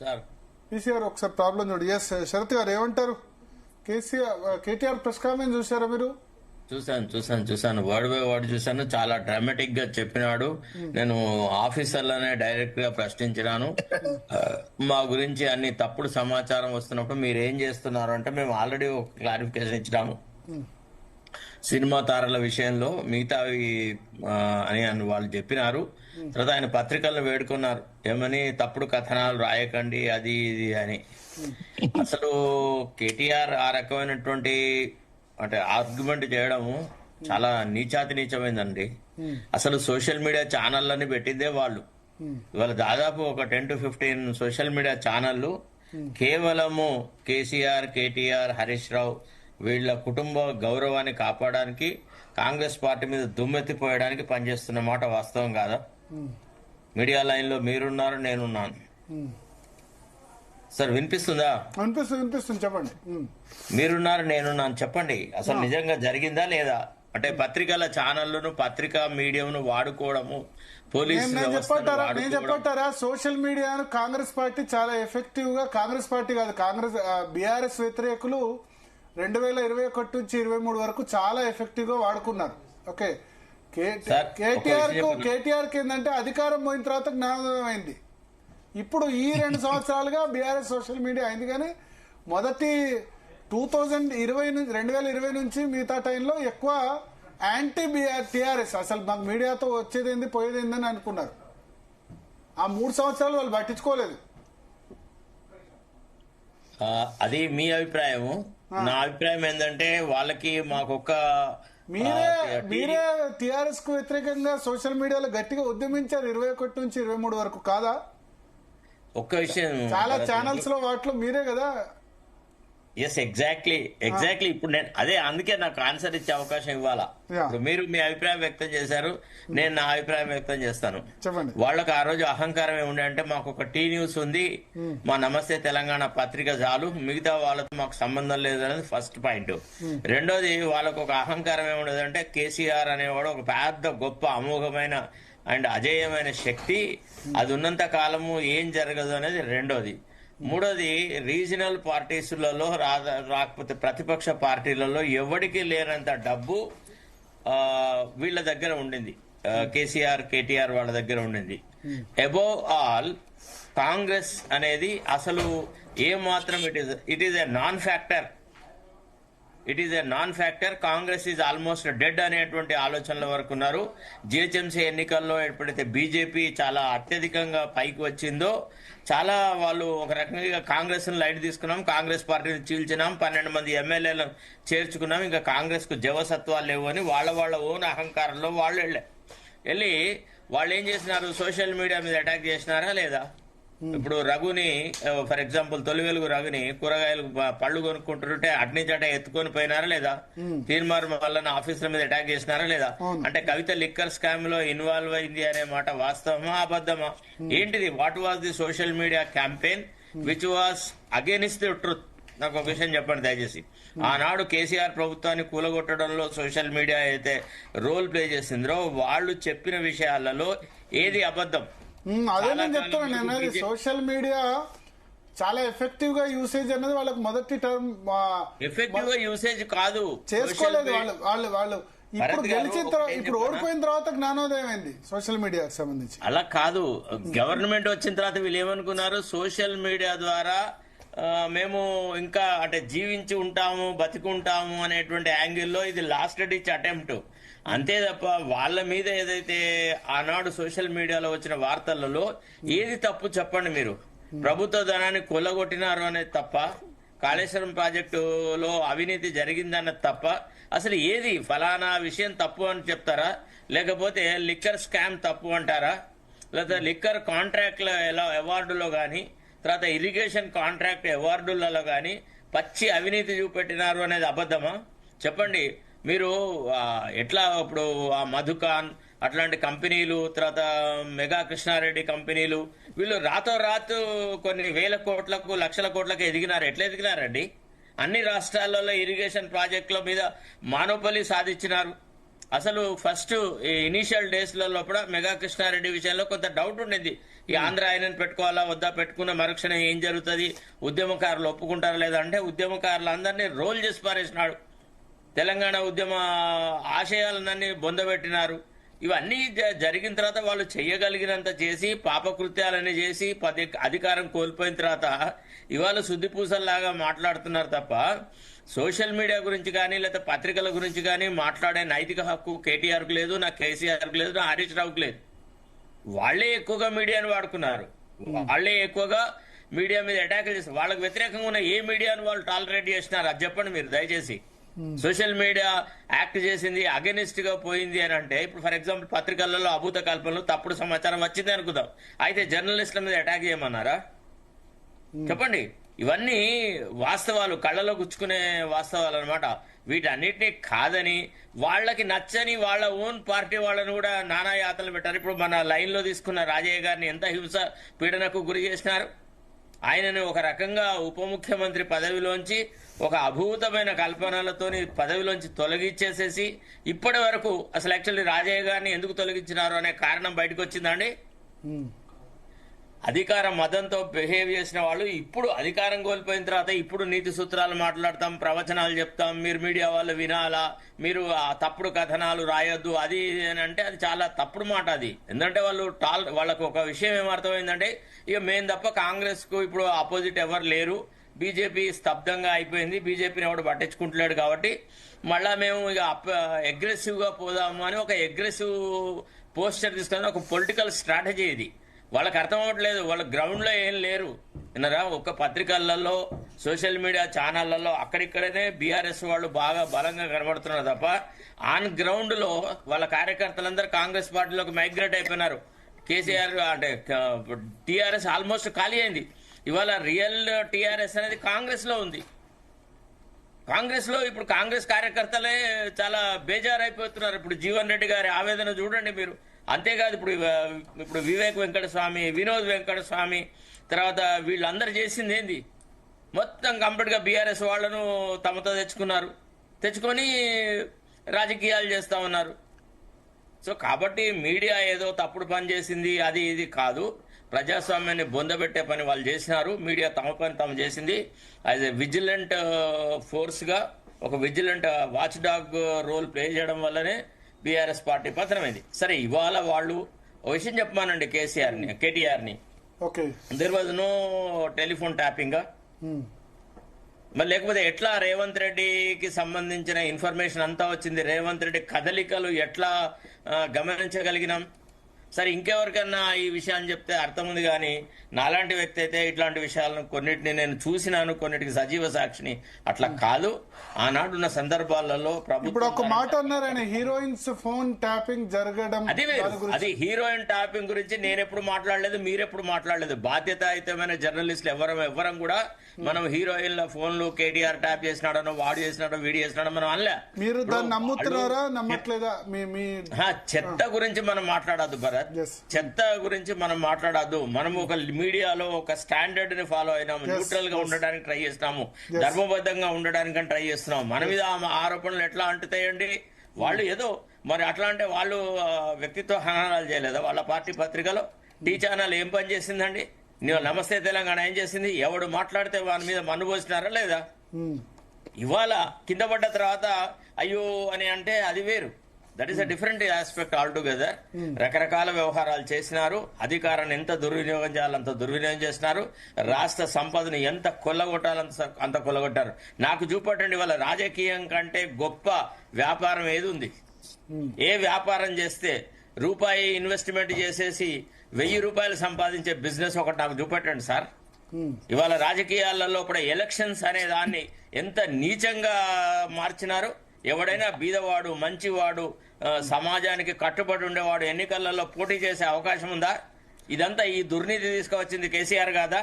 Sir PCR ఒకసారి problem చూడు. Yes Sarath గారు ఏమంటారు? కేటీఆర్ ప్రెస్ కామెంట్ చూసారా మీరు? చూసాను వర్డ్ బై వర్డ్ చూసాను. చాలా డ్రామాటిక్ గా చెప్పినాడు. నేను ఆఫీసర్లనే డైరెక్ట్ గా ప్రశ్నించినాను. మా గురించి అన్ని తప్పుడు సమాచారం వస్తున్నప్పుడు మీరు ఏం చేస్తున్నారు అంటే మేము ఆల్రెడీ ఒక క్లారిఫికేషన్ ఇచ్చినాము. సినిమా తారల విషయంలో మిగతావి అని వాళ్ళు చెప్పినారు. తర్వాత ఆయన పత్రికల్లో వేడుకున్నారు ఏమని, తప్పుడు కథనాలు రాయకండి అది ఇది అని. అసలు కేటీఆర్ ఆ రకమైనటువంటి అంటే ఆర్గ్యుమెంట్ చేయడము చాలా నీచమైందండి. అసలు సోషల్ మీడియా ఛానళ్ళని పెట్టిందే వాళ్ళు. ఇవాళ దాదాపు ఒక 10 to 15 సోషల్ మీడియా ఛానళ్లు కేవలము కేసీఆర్, కేటీఆర్, హరీష్ రావు వీళ్ళ కుటుంబ గౌరవాన్ని కాపాడడానికి, కాంగ్రెస్ పార్టీ మీద దుమ్మెత్తిపోయడానికి పనిచేస్తున్న మాట వాస్తవం కాదా? మీడియా లైన్ లో మీరున్నారు, నేనున్నాను. సార్ వినిపిస్తుందా? వినిపిస్తుంది చెప్పండి. మీరున్నారు, నేనున్నాను, చెప్పండి అసలు నిజంగా జరిగిందా లేదా? అంటే పత్రికల ఛానళ్లను, పత్రికా మీడియాను వాడుకోవడము, పోలీసు చెప్పంటారా? సోషల్ మీడియాను కాంగ్రెస్ పార్టీ చాలా ఎఫెక్టివ్ గా, కాంగ్రెస్ పార్టీ కాదు, బీఆర్ఎస్ వ్యతిరేకులు 2021 నుంచి 23 వరకు చాలా ఎఫెక్టివ్ గా వాడుకున్నారు. ఓకే, కేటీఆర్ కి ఏంటంటే అధికారం పోయిన తర్వాత జ్ఞానోదయం అయింది. ఇప్పుడు ఈ 2 సంవత్సరాలుగా బీఆర్ఎస్ సోషల్ మీడియా అయింది. కానీ మొదటి 2020 నుంచి మిగతా టైంలో ఎక్కువ యాంటీ టీఆర్ఎస్, అసలు మాకు మీడియాతో వచ్చేది ఏంది పోయేది ఏందని అనుకున్నారు. ఆ 3 సంవత్సరాలు వాళ్ళు పట్టించుకోలేదు. అది మీ అభిప్రాయము. నా అభిప్రాయం ఏంటంటే వాళ్ళకి మాకొక మీరే టీఆర్ఎస్ కు వ్యతిరేకంగా సోషల్ మీడియాలో గట్టిగా ఉద్యమించారు 21 నుంచి 23 వరకు కాదా? ఒక్క విషయం, చాలా ఛానల్స్ లో వాటిలో మీరే కదా. Yes, exactly. ఇప్పుడు నేను అందుకే నాకు ఆన్సర్ ఇచ్చే అవకాశం ఇవ్వాలా. ఇప్పుడు మీరు మీ అభిప్రాయం వ్యక్తం చేశారు, నేను నా అభిప్రాయం వ్యక్తం చేస్తాను. చెప్పండి. వాళ్ళకి ఆ రోజు అహంకారం ఏముండే అంటే మాకు ఒక టీ న్యూస్ ఉంది, మా నమస్తే తెలంగాణ పత్రిక చాలు, మిగతా వాళ్ళతో మాకు సంబంధం లేదు అనేది ఫస్ట్ పాయింట్. రెండోది, వాళ్ళకు ఒక అహంకారం ఏముండదు అంటే కేసీఆర్ అనేవాడు ఒక పెద్ద గొప్ప అమోఘమైన అండ్ అజేయమైన శక్తి, అది ఉన్నంత కాలము ఏం జరగదు అనేది రెండోది. మూడోది, రీజనల్ పార్టీసులలో రాకపోతే ప్రతిపక్ష పార్టీలలో ఎవరికి లేనంత డబ్బు వీళ్ళ దగ్గర ఉండింది, కేసీఆర్, కేటీఆర్ వాళ్ళ దగ్గర ఉండింది. అబోవ్ ఆల్ కాంగ్రెస్ అనేది అసలు ఏ మాత్రం it is a non factor. Congress is almost dead అనేటువంటి ఆలోచనల వరకు ఉన్నారు. జిహెచ్ఎంసీ ఎన్నికల్లో ఎప్పుడైతే బీజేపీ చాలా అత్యధికంగా పైకి వచ్చిందో చాలా వాళ్ళు ఒక రకంగా కాంగ్రెస్ ను లైట్ తీసుకున్నాం, కాంగ్రెస్ పార్టీని చీల్చినాం, 12 మంది ఎమ్మెల్యేలను చేర్చుకున్నాం, ఇంకా కాంగ్రెస్ కు జవసత్వాలు లేవు అని వాళ్ళ ఓన్ అహంకారంలో వాళ్ళు వెళ్ళి వాళ్ళు ఏం చేసినారు, సోషల్ మీడియా మీద అటాక్ చేసినారా లేదా? ఇప్పుడు రఘుని, ఫర్ ఎగ్జాంపుల్ తొలి వెలుగు రఘుని కూరగాయలు పళ్ళు కొనుక్కుంటుంటే అట్నుంచి అటే ఎత్తుకొని పోయినారా లేదా? తీర్మార్ వల్ల ఆఫీసుల మీద అటాక్ చేసినారా లేదా? అంటే కవిత లిక్కర్ స్కామ్ లో ఇన్వాల్వ్ అయింది అనే మాట వాస్తవమా అబద్ధమా? ఏంటిది? What was the social media campaign which was against the truth? నాకు ఒక విషయం చెప్పండి దయచేసి. ఆనాడు కేసీఆర్ ప్రభుత్వాన్ని కూలగొట్టడంలో సోషల్ మీడియా అయితే రోల్ ప్లే చేసిందో వాళ్ళు చెప్పిన విషయాలలో ఏది అబద్ధం? అదే నేను చెప్తాను. సోషల్ మీడియా చాలా ఎఫెక్టివ్ గా యూసేజ్ అనేది వాళ్ళకి మొదటి టర్మ్ ఎఫెక్టివ్ గా యూసేజ్ కాదు, చేసుకోలేదు వాళ్ళు ఇప్పుడు గెలిచిన తర్వాత, ఇప్పుడు ఓడిపోయిన తర్వాత జ్ఞానోదయం అయింది సోషల్ మీడియాకి సంబంధించి. అలా కాదు, గవర్నమెంట్ వచ్చిన తర్వాత వీళ్ళు ఏమనుకున్నారు, సోషల్ మీడియా ద్వారా మేము ఇంకా అంటే జీవించి ఉంటాము, బతికుంటాము అనేటువంటి యాంగిల్లో ఇది లాస్ట్ డిచ్ అటెంప్ట్ అంతే తప్ప వాళ్ళ మీద ఏదైతే ఆనాడు సోషల్ మీడియాలో వచ్చిన వార్తలలో ఏది తప్పు చెప్పండి మీరు? ప్రభుత్వ ధనాన్ని కొల్లగొట్టినారు అనేది తప్ప, కాళేశ్వరం ప్రాజెక్టులో అవినీతి జరిగిందన్నది తప్ప, అసలు ఏది ఫలానా విషయం తప్పు అని చెప్తారా? లేకపోతే లిక్కర్ స్కామ్ తప్పు అంటారా? లేకపోతే లిక్కర్ కాంట్రాక్ట్ల అవార్డులో కానీ, తర్వాత ఇరిగేషన్ కాంట్రాక్ట్ అవార్డులలో కానీ పచ్చి అవినీతి చూపెట్టినారు అనేది అబద్ధమా? చెప్పండి మీరు. ఎట్లా ఇప్పుడు ఆ మధుకాన్ అట్లాంటి కంపెనీలు, తర్వాత మెగా కృష్ణారెడ్డి కంపెనీలు, వీళ్ళు రాతోరాతు కొన్ని వేల కోట్లకు, లక్షల కోట్లకు ఎదిగినారు. ఎట్లా ఎదిగినారండి? అన్ని రాష్ట్రాలలో ఇరిగేషన్ ప్రాజెక్టుల మీద మానోపలి సాధించినారు. అసలు ఫస్ట్ ఇనీషియల్ డేస్ లలో కూడా మెగా కృష్ణారెడ్డి విషయంలో కొంత డౌట్ ఉండేది, ఈ ఆంధ్ర ఆయనను పెట్టుకోవాలా వద్దా, పెట్టుకున్న మరుక్షణం ఏం జరుగుతుంది, ఉద్యమకారులు ఒప్పుకుంటారా లేదా అంటే ఉద్యమకారులందరినీ రోల్ చేసి పారేసినాడు. తెలంగాణ ఉద్యమ ఆశయాలన్నీ బొందబెట్టినారు. ఇవన్నీ జరిగిన తర్వాత వాళ్ళు చెయ్యగలిగినంత చేసి పాపకృత్యాలన్నీ చేసి అధికారం కోల్పోయిన తర్వాత ఇవాళ శుద్ధిపూసల్లాగా మాట్లాడుతున్నారు తప్ప సోషల్ మీడియా గురించి కానీ లేదా పత్రికల గురించి కానీ మాట్లాడే నైతిక హక్కు కేటీఆర్కు లేదు, నా కేసీఆర్కు లేదు, నా హరీష్ రావుకు లేదు. వాళ్లే ఎక్కువగా మీడియాను వాడుకున్నారు, వాళ్లే ఎక్కువగా మీడియా మీద అటాక్ చేస్తారు. వాళ్ళకి వ్యతిరేకంగా ఉన్న ఏ మీడియాను వాళ్ళు టాలరేట్ చేసినారు అది చెప్పండి మీరు దయచేసి. సోషల్ మీడియా యాక్ట్ చేసింది అగెనిస్ట్ గా పోయింది అని అంటే ఇప్పుడు ఫర్ ఎగ్జాంపుల్ పత్రికలలో అభూత కల్పనలు తప్పుడు సమాచారం వచ్చింది అనుకుందాం, అయితే జర్నలిస్టుల మీద అటాక్ చేయమన్నారా? చెప్పండి. ఇవన్నీ వాస్తవాలు, కళ్ళలో గుచ్చుకునే వాస్తవాలు అనమాట. వీటన్నిటినీ కాదని వాళ్ళకి నచ్చని వాళ్ళ ఓన్ పార్టీ వాళ్ళని కూడా నానా యాతలు పెట్టారు. ఇప్పుడు మన లైన్ లో తీసుకున్న రాజయ్య గారిని ఎంత హింస పీడనకు గురి చేసినారు. ఆయనను ఒక రకంగా ఉప ముఖ్యమంత్రి పదవిలోంచి ఒక అభూతమైన కల్పనలతోని పదవిలోంచి తొలగించేసేసి ఇప్పటి వరకు అసలు యాక్చువల్లీ రాజయ్య గారిని ఎందుకు తొలగించినారు అనే కారణం బయటకు వచ్చిందండి. అధికార మదంతో బిహేవ్ చేసిన వాళ్ళు ఇప్పుడు అధికారం కోల్పోయిన తర్వాత ఇప్పుడు నీతి సూత్రాలు మాట్లాడతాం, ప్రవచనాలు చెప్తాం, మీరు మీడియా వాళ్ళు వినాలా, మీరు తప్పుడు కథనాలు రాయొద్దు అది అని అంటే అది చాలా తప్పుడు మాట. అది ఎందుకంటే వాళ్ళకు ఒక విషయం ఏమర్థమైందంటే ఇక మేము తప్ప కాంగ్రెస్ కు ఇప్పుడు ఆపోజిట్ ఎవరు లేరు, బీజేపీ స్తబ్దంగా అయిపోయింది, బీజేపీని ఎవడు పట్టించుకుంటలేడు కాబట్టి మళ్ళా మేము ఇక అగ్రెసివ్ గా పోదాము అని ఒక అగ్రెసివ్ పోస్చర్ తీసుకుని ఒక పొలిటికల్ స్ట్రాటజీ ఇది. వాళ్ళకి అర్థం అవ్వట్లేదు, వాళ్ళ గ్రౌండ్ లో ఏం లేరు విన్నారా. ఒక్క పత్రికలలో సోషల్ మీడియా ఛానళ్లలో అక్కడిక్కడనే బీఆర్ఎస్ వాళ్ళు బాగా బలంగా కనబడుతున్నారు తప్ప ఆన్ గ్రౌండ్ లో వాళ్ళ కార్యకర్తలందరూ కాంగ్రెస్ పార్టీలోకి మైగ్రేట్ అయిపోయినారు. కేసీఆర్ అంటే టీఆర్ఎస్ ఆల్మోస్ట్ ఖాళీ అయింది. ఇవాళ రియల్ టీఆర్ఎస్ అనేది కాంగ్రెస్ లో ఉంది. కాంగ్రెస్ లో ఇప్పుడు కాంగ్రెస్ కార్యకర్తలే చాలా బేజారైపోతున్నారు. ఇప్పుడు జీవన్ రెడ్డి గారి ఆవేదన చూడండి మీరు. అంతేకాదు ఇప్పుడు వివేక్ వెంకటస్వామి, వినోద్ వెంకటస్వామి తర్వాత వీళ్ళందరూ చేసింది ఏంది, మొత్తం కంప్లీట్ గా బీఆర్ఎస్ వాళ్లను తమతో తెచ్చుకొని రాజకీయాలు చేస్తా ఉన్నారు. సో కాబట్టి మీడియా ఏదో తప్పుడు పని చేసింది అది ఇది కాదు, ప్రజాస్వామ్యాన్ని బొందబెట్టే పని వాళ్ళు చేసినారు. మీడియా తమ పని తాము చేసింది. యాజ్ ఎ విజిలెంట్ ఫోర్స్ గా ఒక vigilant watch dog role play చేయడం వల్లనే బీఆర్ఎస్ పార్టీ పతనమైంది. సరే ఇవాళ వాళ్ళు ఒక విషయం చెప్పమానండి కేటీఆర్ ని, there was no telephone tapping. మరి లేకపోతే ఎట్లా రేవంత్ రెడ్డికి సంబంధించిన ఇన్ఫర్మేషన్ అంతా వచ్చింది, రేవంత్ రెడ్డి కదలికలు ఎట్లా గమనించగలిగినాం? సరే ఇంకెవరికన్నా ఈ విషయాన్ని చెప్తే అర్థం ఉంది, కానీ నాలాంటి వ్యక్తి అయితే ఇట్లాంటి విషయాలను కొన్నిటిని నేను చూసినాను, కొన్నిటికి సజీవ సాక్షిని. అట్లా కాదు, ఆనాడున్న సందర్భాలలో ఇప్పుడు ఒక మాట అన్నారు ఆయన, హీరోయిన్స్ ఫోన్ ట్యాపింగ్ జరగడం, అది హీరోయిన్ ట్యాపింగ్ గురించి నేనెప్పుడు మాట్లాడలేదు, మీరెప్పుడు మాట్లాడలేదు. బాధ్యతాయుతమైన జర్నలిస్టులు ఎవరం కూడా మనం హీరోయిన్ల ఫోన్లు కేటీఆర్ ట్యాప్ చేసినాడనో వాడు చేసినాడో వీడు చేసినాడో మనం అనలే. మీరు దాన్ని నమ్ముతున్నారా నమ్మట్లేదా? చెత్త గురించి మనం మాట్లాడద్దు భరత్, చెత్త గురించి మనం మాట్లాడద్దు. మనం ఒక మీడియాలో ఒక స్టాండర్డ్ ని ఫాలో అయినాము, న్యూట్రల్ గా ఉండడానికి ట్రై చేస్తున్నాము, ధర్మబద్ధంగా ఉండడానికి ట్రై చేస్తున్నాము. మన మీద ఆరోపణలు ఎట్లా అంటుతాయండి? వాళ్ళు ఏదో మరి అట్లా అంటే వాళ్ళు వ్యక్తిత్వ హననాలు చేయలేదా? వాళ్ళ పార్టీ పత్రికలో టీ ఛానల్ ఏం పని చేసిందండి? నమస్తే తెలంగాణ ఏం చేసింది? ఎవడు మాట్లాడితే వాని మీద మన్ను పోసినారా లేదా? ఇవాళ కింద పడ్డ తర్వాత అయ్యో అని అంటే అది వేరు. That is a different aspect all together. రకరకాల వ్యవహారాలు చేసినారు, అధికారాన్ని ఎంత దుర్వినియోగం చేయాలంత దుర్వినియోగం చేసినారు, రాష్ట్ర సంపదను ఎంత కొల్లగొట్టాలంత కొల్లగొట్టారు. నాకు చూపట్టండి, వాళ్ళ రాజకీయం కంటే గొప్ప వ్యాపారం ఏది ఉంది? ఏ వ్యాపారం చేస్తే రూపాయి ఇన్వెస్ట్మెంట్ చేసేసి 1000 రూపాయలు సంపాదించే బిజినెస్ ఒకటి నాకు చూపెట్టండి సార్. ఇవాళ రాజకీయాలలో కూడా ఎలక్షన్స్ అనే దాన్ని ఎంత నీచంగా మార్చినారు. ఎవడైనా బీదవాడు, మంచివాడు, సమాజానికి కట్టుబడి ఉండేవాడు ఎన్నికలలో పోటీ చేసే అవకాశం ఉందా? ఇదంతా ఈ దుర్నీతి తీసుకువచ్చింది కేసీఆర్ కాదా?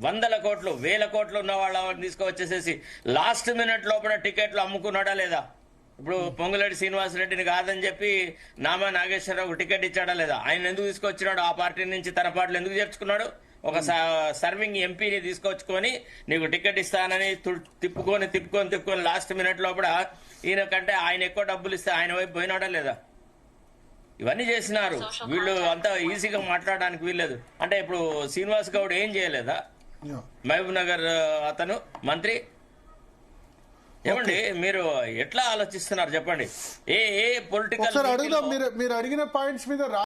100 కోట్లు 1000 కోట్లు ఉన్న వాళ్ళని తీసుకువచ్చేసేసి లాస్ట్ మినిట్ లోపల టికెట్లు అమ్ముకున్నాడా లేదా? ఇప్పుడు పొంగులేటి శ్రీనివాసరెడ్డిని కాదని చెప్పి నామా నాగేశ్వరరావు టికెట్ ఇచ్చాడా లేదా? ఆయన ఎందుకు తీసుకొచ్చినాడు? ఆ పార్టీ నుంచి తన పార్టీలో ఎందుకు చేర్చుకున్నాడు? ఒక సర్వింగ్ ఎంపీని తీసుకొచ్చుకొని నీకు టికెట్ ఇస్తానని తిప్పుకొని లాస్ట్ మినిట్ లోపల ఈయన కంటే ఆయన ఎక్కువ డబ్బులు ఇస్తే ఆయన వైపు పోయినాడా లేదా? ఇవన్నీ చేసినారు. వీళ్ళు అంత ఈజీగా మాట్లాడడానికి వీల్లేదు. అంటే ఇప్పుడు శ్రీనివాస్ గౌడ్ ఏం చేయలేదా? మహబూబ్ నగర్ అతను మంత్రి. ఏమండి మీరు ఎట్లా ఆలోచిస్తున్నారు చెప్పండి? ఏ పొలిటికల్ అడుగుదాం, మీరు అడిగిన పాయింట్స్ మీద